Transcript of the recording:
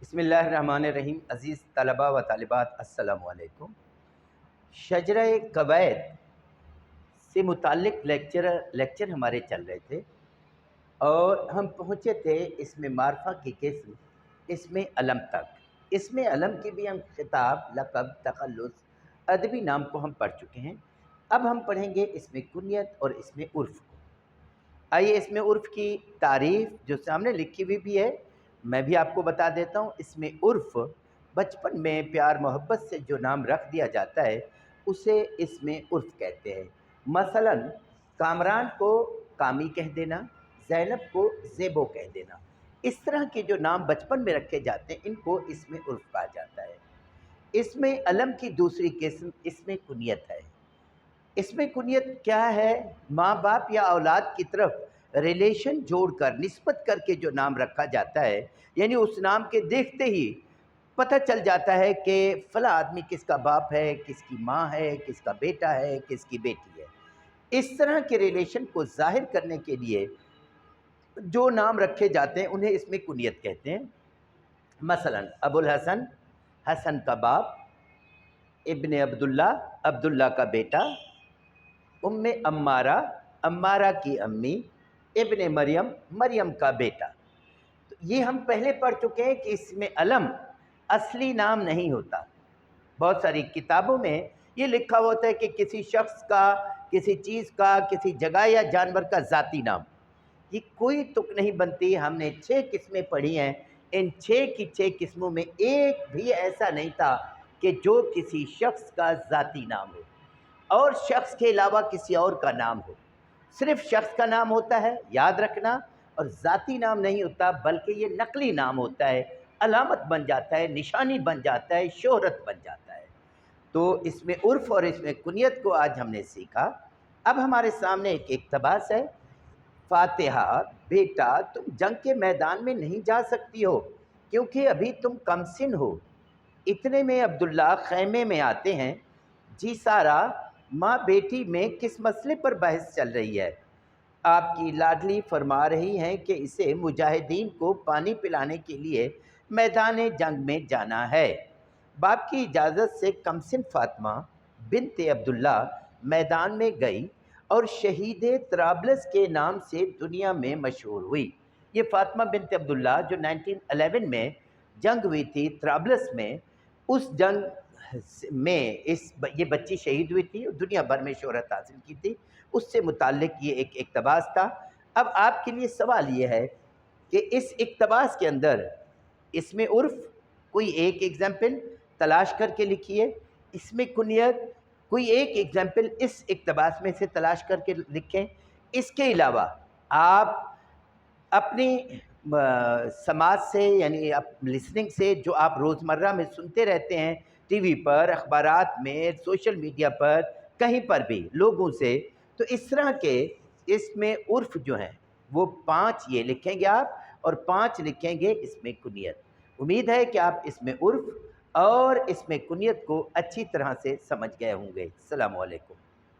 बिस्मिल्लाहिर्रहमानिर्रहीम। अज़ीज़ तलबा व तालिबात, अस्सलामु अलैकुम। शजरा कवैत से मुताल्लिक़ लेक्चर हमारे चल रहे थे और हम पहुँचे थे इसमें मार्फा की किस्म, इसमें अलम तक। इसमें अलम की भी हम खिताब, लक़ब, तख़ल्लुस, अदबी नाम को हम पढ़ चुके हैं। अब हम पढ़ेंगे इसमें कुनियत और इसमें उर्फ़ को। आइए इसमें उर्फ़ की तारीफ़ जो सामने लिखी हुई भी है, मैं भी आपको बता देता हूँ। इसमें उर्फ़ बचपन में प्यार मोहब्बत से जो नाम रख दिया जाता है उसे इसमें उर्फ़ कहते हैं। मसलन कामरान को कामी कह देना, ज़ैनब को ज़ेबो कह देना। इस तरह के जो नाम बचपन में रखे जाते हैं इनको इसमें उर्फ़ कहा जाता है। इसमें अलम की दूसरी किस्म इसमें कुनियत है। इसमें कुनियत क्या है? माँ बाप या औलाद की तरफ रिलेशन जोड़कर, निस्बत करके जो नाम रखा जाता है, यानी उस नाम के देखते ही पता चल जाता है कि फ़ला आदमी किसका बाप है, किसकी माँ है, किसका बेटा है, किसकी बेटी है। इस तरह के रिलेशन को ज़ाहिर करने के लिए जो नाम रखे जाते हैं उन्हें इसमें कुनियत कहते हैं। मसलन अबुल हसन, हसन का बाप, इब्ने अब्दुल्ला, अब्दुल्ला का बेटा, उम्मे अम्मारा, अम्मारा की अम्मी, इब्ने मरियम, मरियम का बेटा। तो ये हम पहले पढ़ चुके हैं कि इसमें अलम असली नाम नहीं होता। बहुत सारी किताबों में ये लिखा होता है कि किसी शख्स का, किसी चीज़ का, किसी जगह या जानवर का ज़ाती नाम। ये कोई तुक नहीं बनती। हमने 6 किस्में पढ़ी हैं, इन 6 की 6 किस्मों में एक भी ऐसा नहीं था कि जो किसी शख्स का ज़ाती नाम हो और शख्स के अलावा किसी और का नाम हो। सिर्फ शख्स का नाम होता है, याद रखना, और ज़ाती नाम नहीं होता, बल्कि ये नकली नाम होता है, अलामत बन जाता है, निशानी बन जाता है, शोहरत बन जाता है। तो इसमें उर्फ़ और इसमें कुनियत को आज हमने सीखा। अब हमारे सामने एक इक़्तिबास है। फ़ातिहा, बेटा तुम जंग के मैदान में नहीं जा सकती हो क्योंकि अभी तुम कमसिन हो। इतने में अब्दुल्ला ख़ैमे में आते हैं। जी सारा, माँ बेटी में किस मसले पर बहस चल रही है? आपकी लाडली फरमा रही हैं कि इसे मुजाहिदीन को पानी पिलाने के लिए मैदान जंग में जाना है। बाप की इजाज़त से कमसिन फ़ातिमा बिन्ते अब्दुल्ला मैदान में गई और शहीद तराबलस के नाम से दुनिया में मशहूर हुई। ये फ़ातिमा बिन्ते अब्दुल्ला जो 1911 में जंग हुई थी तराबलस में, उस जंग में ये बच्ची शहीद हुई थी और दुनिया भर में शोहरत हासिल की थी। उससे मुताल्लिक़ ये एक इक़्तिबास था। अब आपके लिए सवाल ये है कि इस इक़्तिबास के अंदर इसमें उर्फ़ कोई एक एग्ज़ाम्पल तलाश करके लिखिए। इसमें कुनियत कोई एक एग्ज़ाम्पल इस इक़्तिबास में से तलाश करके लिखें। इसके अलावा आप अपनी समाज से, यानी लिसनिंग से, जो आप रोज़मर्रा में सुनते रहते हैं टीवी पर, अखबारात में, सोशल मीडिया पर, कहीं पर भी लोगों से, तो इस तरह के इसमें उर्फ़ जो हैं वो 5 ये लिखेंगे आप और 5 लिखेंगे इसमें कुनियत। उम्मीद है कि आप इसमें उर्फ़ और इसमें कुनियत को अच्छी तरह से समझ गए होंगे। अस्सलामु अलैकुम।